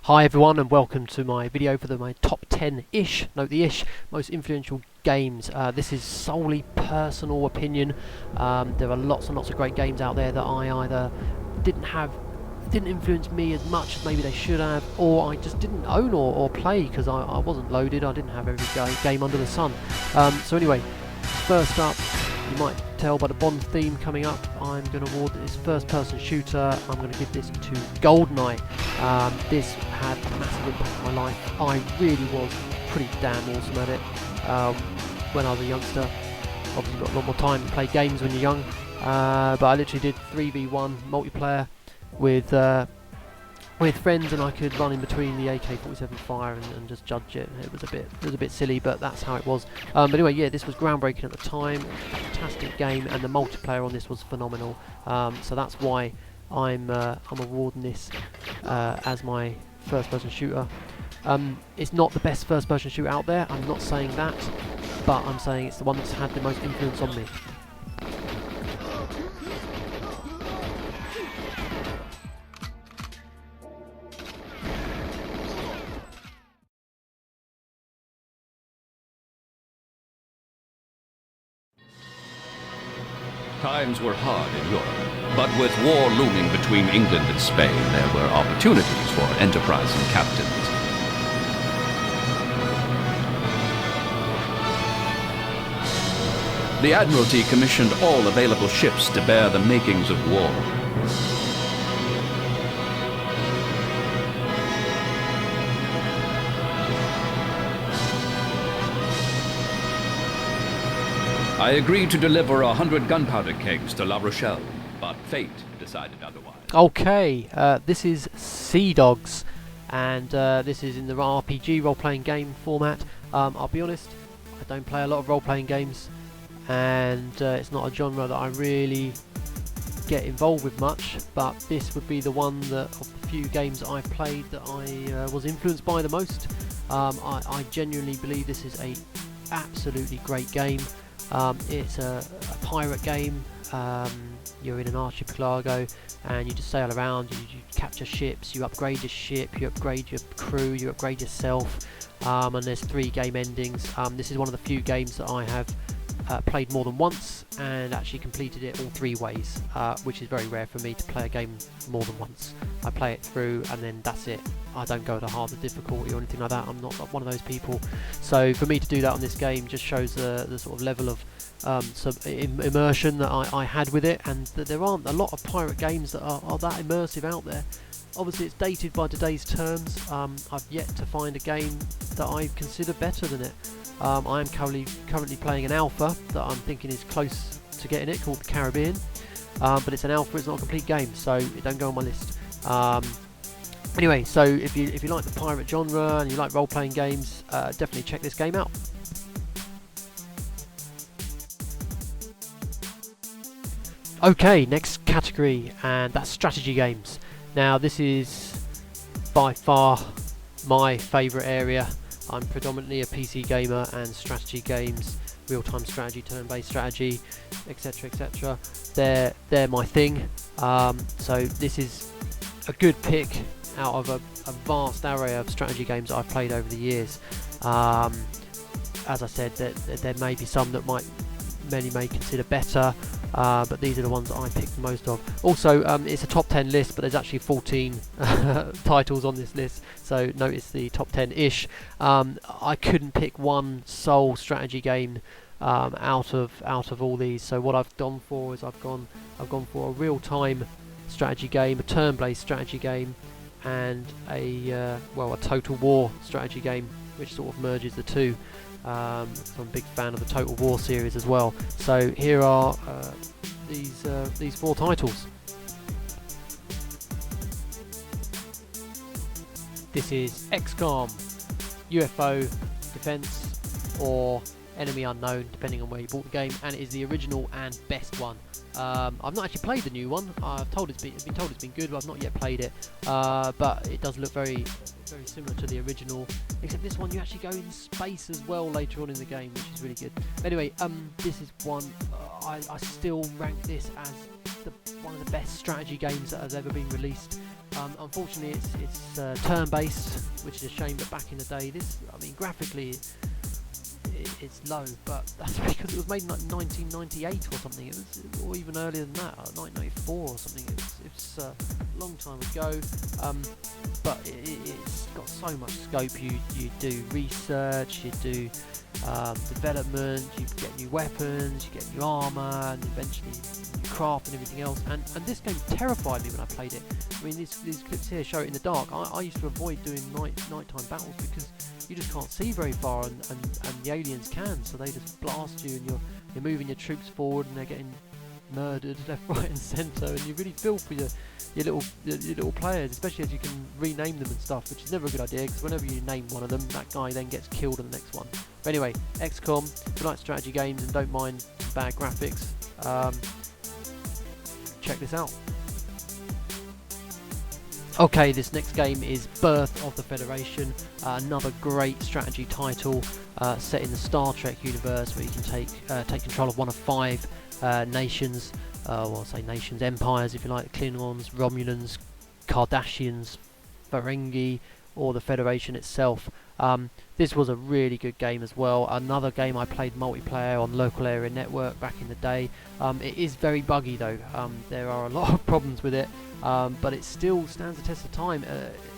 Hi everyone and welcome to my video for my top 10-ish, note the ish, most influential games. This is solely personal opinion. There are lots and lots of great games out there that I either didn't influence me as much as maybe they should have, or I just didn't own or play because I wasn't loaded. I didn't have every game under the sun. So anyway, first up, you might tell by the Bond theme coming up, I'm going to award this first-person shooter. I'm going to give this to Goldeneye. This had a massive impact on my life. I really was pretty damn awesome at it when I was a youngster. Obviously got a lot more time to play games when you're young, but I literally did 3v1 multiplayer with friends, and I could run in between the AK-47 fire and just judge it. It was a bit silly, but that's how it was. But anyway, yeah, this was groundbreaking at the time. Fantastic game, and the multiplayer on this was phenomenal. So that's why I'm awarding this as my first-person shooter. It's not the best first-person shooter out there. I'm not saying that, but I'm saying it's the one that's had the most influence on me. Times were hard in Europe, but with war looming between England and Spain, there were opportunities for enterprising captains. The Admiralty commissioned all available ships to bear the makings of war. I agreed to deliver 100 gunpowder kegs to La Rochelle, but fate decided otherwise. Okay, this is Seadogs, and this is in the RPG role-playing game format. I'll be honest, I don't play a lot of role-playing games, and it's not a genre that I really get involved with much, but this would be the one that, of the few games that I've played, that I was influenced by the most. I genuinely believe this is a absolutely great game. It's a pirate game. You're in an archipelago and you just sail around, you capture ships, you upgrade your ship, you upgrade your crew, you upgrade yourself, and there's 3 game endings. This is one of the few games that I have played more than once and actually completed it all 3 ways, which is very rare for me to play a game more than once. I play it through and then that's it. I don't go to harder difficulty or anything like that. I'm not one of those people. So for me to do that on this game just shows the sort of level of immersion that I had with it, and that there aren't a lot of pirate games that are that immersive out there. Obviously it's dated by today's terms. I've yet to find a game that I consider better than it. I am currently playing an alpha that I'm thinking is close to getting it, called the Caribbean, but it's an alpha, it's not a complete game, so it don't go on my list. Anyway, so if you like the pirate genre and you like role-playing games, definitely check this game out. Okay, next category, and that's strategy games. Now this is by far my favourite area. I'm predominantly a PC gamer, and strategy games, real-time strategy, turn-based strategy, etc, etc, they're my thing. So this is a good pick out of a vast array of strategy games that I've played over the years. As I said, there may be some that many may consider better, but these are the ones that I picked the most of. Also, it's a top 10 list, but there's actually 14 titles on this list, so notice the top 10-ish. I couldn't pick one sole strategy game out of all these. So what I've gone for is I've gone for a real-time strategy game, a turn-based strategy game, and a Total War strategy game, which sort of merges the two. I'm a big fan of the Total War series as well. So here are these 4 titles. This is XCOM, UFO Defense, or Enemy Unknown, depending on where you bought the game, and it is the original and best one. I've not actually played the new one. I've been told it's been good, but I've not yet played it. But it does look very similar to the original, except this one you actually go in space as well later on in the game, which is really good. Anyway, this is one I still rank this as one of the best strategy games that has ever been released. Unfortunately, it's turn-based, which is a shame. But back in the day, I mean, graphically, it's low, but that's because it was made in like 1998 or something. It was, or even earlier than that, 1994 or something. It's a long time ago. But it's got so much scope. You do research, you do development, you get new weapons, you get new armour, and eventually you craft and everything else. And this game terrified me when I played it. I mean, these clips here show it in the dark. I used to avoid doing nighttime battles because you just can't see very far, and the aliens can, so they just blast you, and you're moving your troops forward, and they're getting murdered left, right, and centre, and you really feel for your little players, especially as you can rename them and stuff, which is never a good idea, because whenever you name one of them, that guy then gets killed in the next one. But anyway, XCOM, if you like strategy games and don't mind bad graphics, check this out. Okay, this next game is Birth of the Federation, another great strategy title set in the Star Trek universe, where you can take control of one of 5 nations, well, say nations, empires if you like, Klingons, Romulans, Cardassians, Ferengi, or the Federation itself. This was a really good game as well. Another game I played multiplayer on local area network back in the day. It is very buggy though. There are a lot of problems with it, but it still stands the test of time.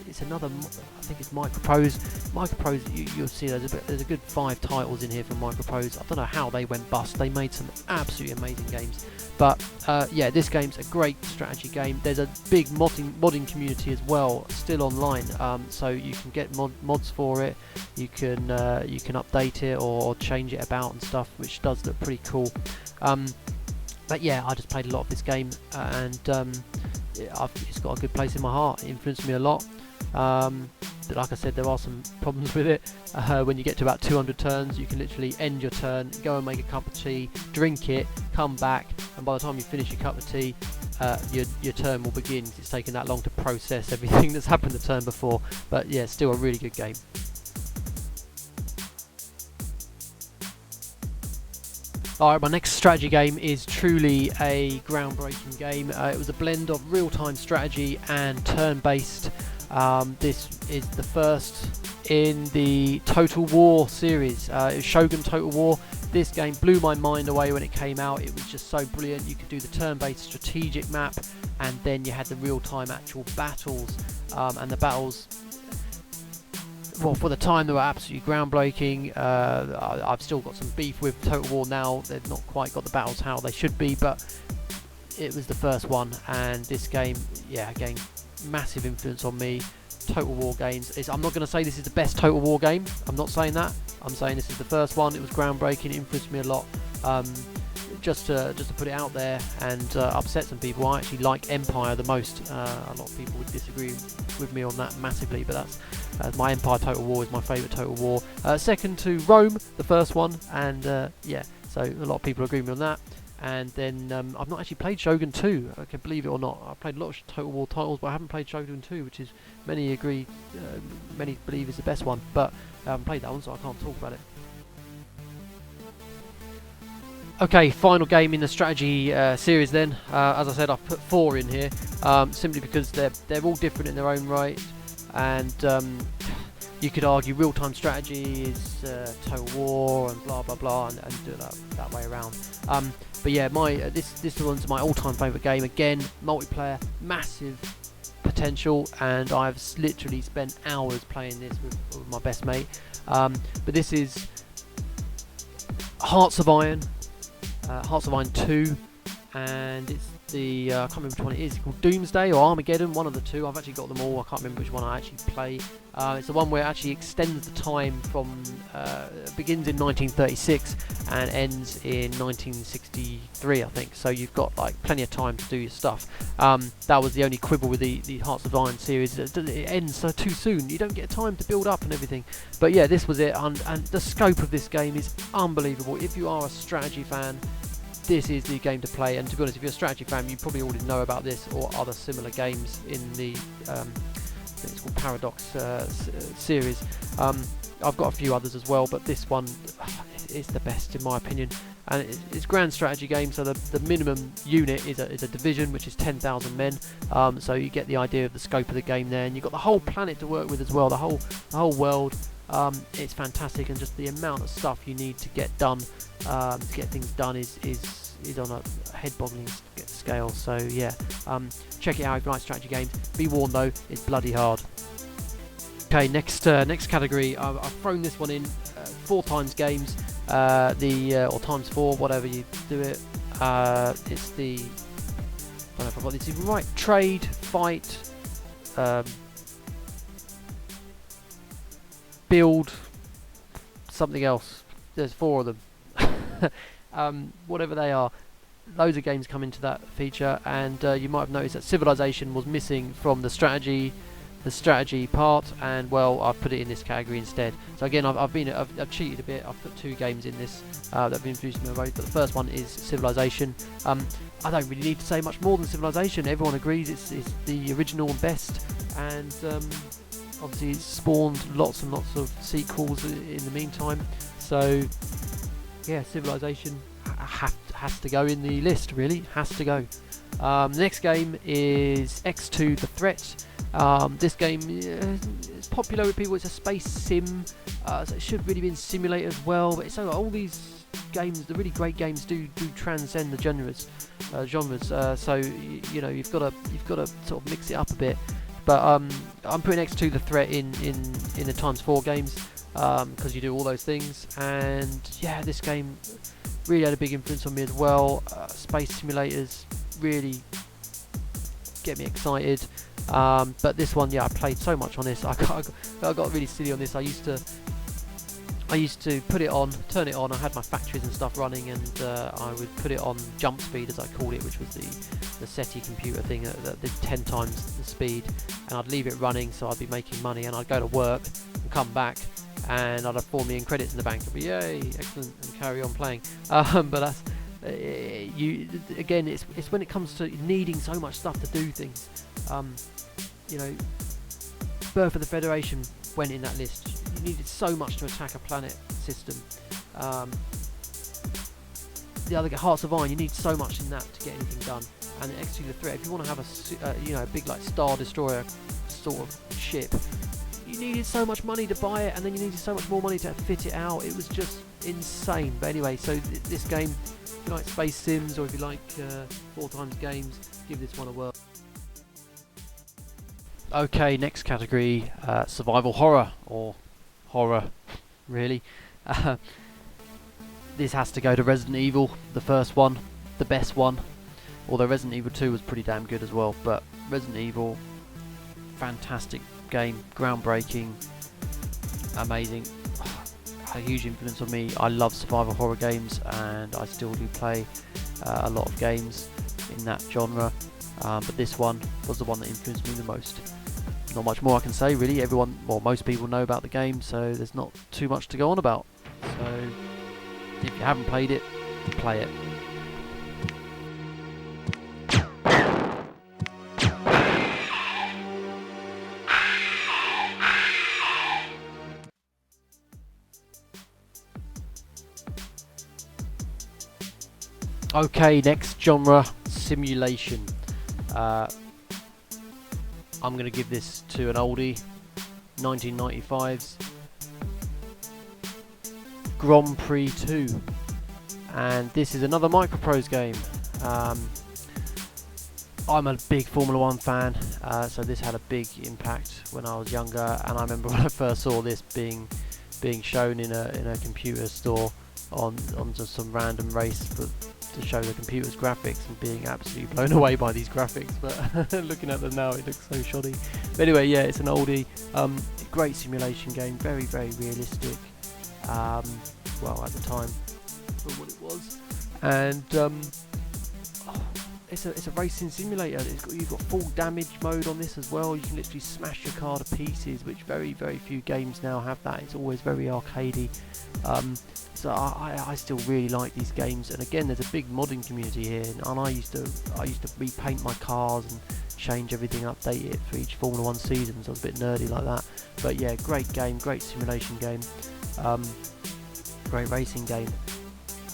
It's another, I think it's Microprose. Microprose, you'll see there's a good 5 titles in here from Microprose. I don't know how they went bust. They made some absolutely amazing games. But yeah, this game's a great strategy game. There's a big modding community as well, still online. So you can get mods for it. You can update it or change it about and stuff, which does look pretty cool. But yeah, I just played a lot of this game, and it's got a good place in my heart. It influenced me a lot. But like I said, there are some problems with it. When you get to about 200 turns, you can literally end your turn, go and make a cup of tea, drink it, come back, and by the time you finish your cup of tea, your turn will begin. It's taken that long to process everything that's happened the turn before. But yeah, still a really good game. Alright, my next strategy game is truly a groundbreaking game. It was a blend of real-time strategy and turn-based. This is the first in the Total War series. It was Shogun Total War. This game blew my mind away when it came out. It was just so brilliant. You could do the turn-based strategic map, and then you had the real-time actual battles. And the battles, well, for the time, they were absolutely groundbreaking. I've still got some beef with Total War now. They've not quite got the battles how they should be, but it was the first one, and this game, yeah, again, massive influence on me. Total War games. I'm not going to say this is the best Total War game. I'm not saying that. I'm saying this is the first one. It was groundbreaking. It influenced me a lot. Just to put it out there and upset some people, I actually like Empire the most. A lot of people would disagree with me on that massively, but that's my Empire Total War is my favourite Total War. Second to Rome, the first one, and yeah, so a lot of people agree with me on that. And then I've not actually played Shogun 2, I can believe it or not. I've played a lot of Total War titles, but I haven't played Shogun 2, which is many believe is the best one, but I haven't played that one, so I can't talk about it. Okay, final game in the strategy series then. As I said, I've put 4 in here, simply because they're all different in their own right, and you could argue real-time strategy is Total War and blah blah blah, and do it that way around. But yeah, this one's my all-time favourite game. Again, multiplayer, massive potential, and I've literally spent hours playing this with my best mate. But this is Hearts of Iron 2, and it's the I can't remember which one it is. It's called Doomsday or Armageddon, one of the two. I've actually got them all. I can't remember which one I actually play. It's the one where it actually extends the time from begins in 1936 and ends in 1963, I think. So you've got like plenty of time to do your stuff. That was the only quibble with the Hearts of Iron series. It ends so too soon. You don't get time to build up and everything. But yeah, this was it, and the scope of this game is unbelievable. If you are a strategy fan, this is the game to play. And to be honest, if you're a strategy fan, you probably already know about this or other similar games in the I think it's called Paradox series. I've got a few others as well, but this one is the best in my opinion. and it's grand strategy game. So the minimum unit is a division, which is 10,000 men. So you get the idea of the scope of the game there, and you've got the whole planet to work with as well. The whole world. It's fantastic, and just the amount of stuff you need to get done, to get things done, is on a head-boggling scale. So yeah, check it out if you like strategy games. Be warned though, it's bloody hard. Okay, next category. I've thrown this one in 4 times games, or times 4, whatever you do it. It's the, I don't know if I've got this even right. Trade, fight, build, something else. There's 4 of them. Whatever they are, loads of games come into that feature, and you might have noticed that Civilization was missing from the strategy part, and well, I've put it in this category instead. So again, I've cheated a bit. I've put 2 games in this that have been introduced in my road, but the first one is Civilization. I don't really need to say much more than Civilization. Everyone agrees it's the original and best, and obviously it's spawned lots and lots of sequels in the meantime. So yeah, Civilization has to go in the list, really. Has to go. The next game is X2 The Threat. This game is popular with people. It's a space sim, so it should really be in simulator as well. But it's so all these games, the really great games, do transcend the genres. So you know, you've got to sort of mix it up a bit. But I'm putting X2 The Threat in the times 4 games, because you do all those things. And yeah, this game really had a big influence on me as well. Space simulators really get me excited. But this one, yeah, I played so much on this. I got really silly on this. I used to put it on, turn it on. I had my factories and stuff running, and I would put it on jump speed, as I called it, which was the SETI computer thing that did 10 times the speed, and I'd leave it running, so I'd be making money, and I'd go to work and come back, and I'd have 4 million credits in the bank. I'd be, yay, excellent, and carry on playing. But that's again, it's when it comes to needing so much stuff to do things. You know, Birth of the Federation went in that list. You needed so much to attack a planet system. The other Hearts of Iron, you need so much in that to get anything done. And X2 The Threat, if you want to have a big like Star Destroyer sort of ship, you needed so much money to buy it, and then you needed so much more money to fit it out. It was just insane. But anyway, so this game, if you like space sims, or if you like 4 times games, give this one a whirl. Okay, next category, survival horror, or horror, really. This has to go to Resident Evil, the first one, the best one. Although Resident Evil 2 was pretty damn good as well, but Resident Evil, fantastic game, groundbreaking, amazing, a huge influence on me. I love survival horror games, and I still do play a lot of games in that genre, but this one was the one that influenced me the most. Not much more I can say, really. Most people know about the game, so there's not too much to go on about. So if you haven't played it, play it. Okay, next genre, simulation. I'm going to give this to an oldie, 1995's Grand Prix 2, and this is another Microprose game. I'm a big Formula 1 fan, so this had a big impact when I was younger, and I remember when I first saw this being shown in a computer store on just some random race to show the computer's graphics, and being absolutely blown away by these graphics. But looking at them now, it looks so shoddy. But anyway, yeah, it's an oldie. Great simulation game, very, very realistic. Well, at the time, for what it was, and it's a racing simulator. You've got full damage mode on this as well. You can literally smash your car to pieces, which very, very few games now have that. It's always very arcadey. So I still really like these games, and again, there's a big modding community here, and I used to repaint my cars and change everything, update it for each Formula 1 season, so I was a bit nerdy like that. But yeah, great game, great simulation game, great racing game.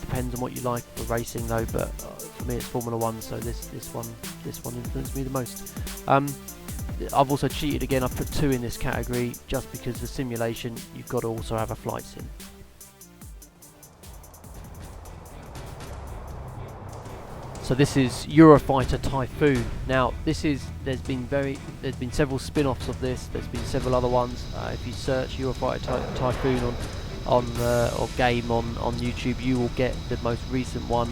depends on what you like for racing though, but for me it's Formula 1, so this one influenced me the most. I've also cheated again. I've put 2 in this category just because the simulation, you've got to also have a flight sim. So this is Eurofighter Typhoon. Now there's been several spin-offs of this. There's been several other ones. If you search Eurofighter Typhoon or game on YouTube, you will get the most recent one,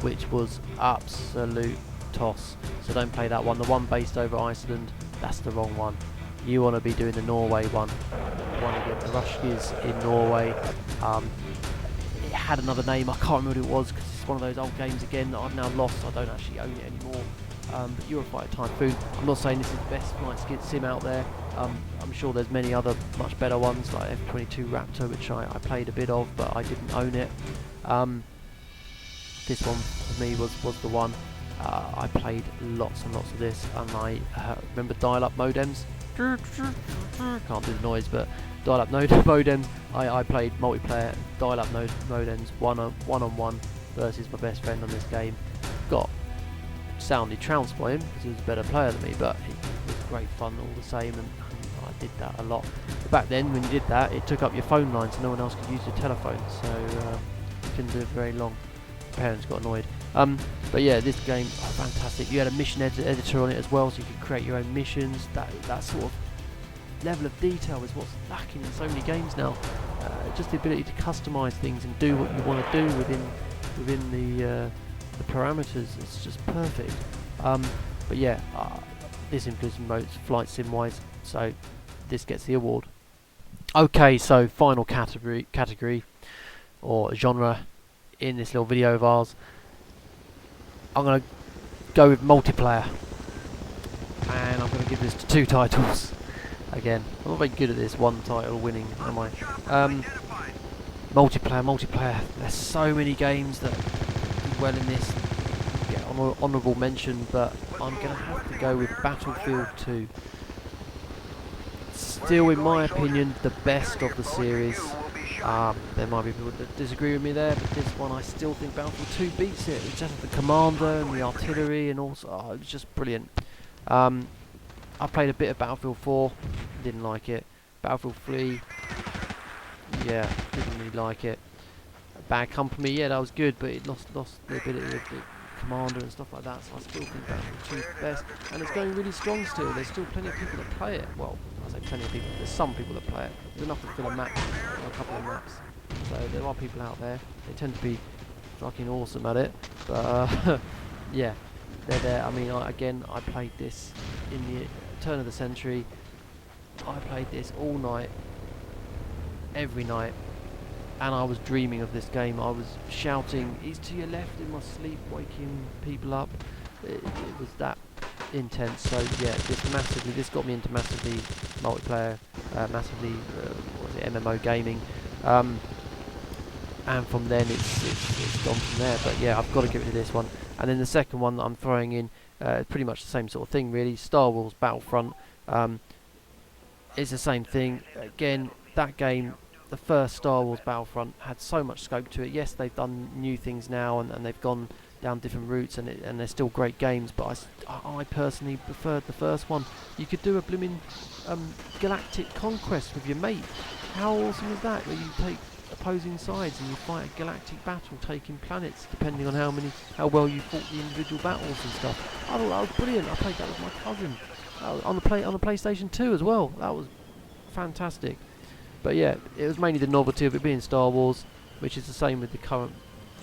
which was absolute toss. So don't play that one. The one based over Iceland, that's the wrong one. You want to be doing the Norway one. You want to get the Rushkies in Norway. It had another name, I can't remember what it was because it's one of those old games again that I've now lost. I don't actually own it anymore. But Eurofighter Typhoon, I'm not saying this is the best flight sim out there. I'm sure there's many other much better ones like F-22 Raptor, which I played a bit of, but I didn't own it. This one for me was the one. I played lots and lots of this, and I remember dial-up modems. Can't do the noise, but dial-up modems. I played multiplayer dial-up modems one-on-one versus my best friend on this game. Got soundly trounced by him because he was a better player than me, but it was great fun all the same, and I did that a lot. But back then, when you did that, it took up your phone line, so no one else could use your telephone, so you couldn't do it very long. Parents got annoyed. But yeah, this game, fantastic. You had a mission editor on it as well, so you could create your own missions. That sort of level of detail is what's lacking in so many games now. Just the ability to customize things and do what you want to do within the parameters. It's just perfect. But yeah, this influenced me most flight sim wise, so this gets the award. Okay, so final category or genre in this little video of ours. I'm going to go with multiplayer, and I'm going to give this to 2 titles. Again, I'm not very good at this one title winning, am I? Multiplayer. There's so many games that do well in this, get honourable mention, but I'm going to have to go with Battlefield 2. Still, in my opinion, the best of the series. There might be people that disagree with me there, but this one I still think Battlefield 2 beats it. It's just the commander and the artillery, and also it was just brilliant. I played a bit of Battlefield 4, didn't like it. Battlefield 3, yeah, didn't really like it. Bad Company, yeah, that was good, but it lost the ability of the commander and stuff like that, so I still think Battlefield 2 is the best, and it's going really strong still. There's still plenty of people that play it. Well, I say plenty of people, there's some people that play it. There's enough to fill a map, or a couple of maps, so there are people out there. They tend to be fucking awesome at it, but yeah, they're there. I mean, I played this in the turn of the century. I played this all night, every night, and I was dreaming of this game. I was shouting, "He's to your left," in my sleep, waking people up. It was that intense. So yeah, this got me into massively multiplayer, MMO gaming, and from then it's gone from there. But yeah, I've got to give it to this one. And then the second one that I'm throwing in, pretty much the same sort of thing really. Star Wars Battlefront. It's the same thing. Again, that game, the first Star Wars Battlefront, had so much scope to it. Yes, they've done new things now, and they've gone down different routes, and they're still great games, but I personally preferred the first one. You could do a blooming galactic conquest with your mate. How awesome is that? Where you take opposing sides and you fight a galactic battle, taking planets, depending on how well you fought the individual battles and stuff. I thought that was brilliant. I played that with my cousin on the PlayStation 2 as well. That was fantastic. But yeah, it was mainly the novelty of it being Star Wars, which is the same with the current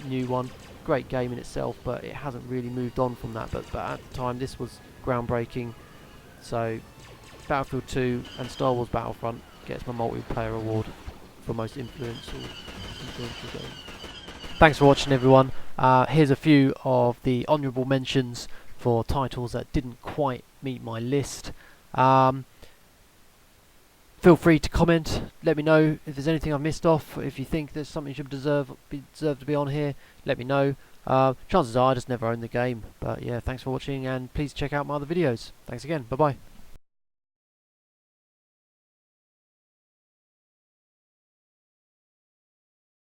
new one. Great game in itself, but it hasn't really moved on from that. But at the time, this was groundbreaking. So Battlefield 2 and Star Wars Battlefront gets my multiplayer award for most influential game. Thanks for watching, everyone. Here's a few of the honourable mentions for titles that didn't quite meet my list. Feel free to comment, let me know if there's anything I've missed off. If you think there's something should deserve to be on here, let me know. Chances are I just never owned the game. But yeah, thanks for watching, and please check out my other videos. Thanks again, bye bye.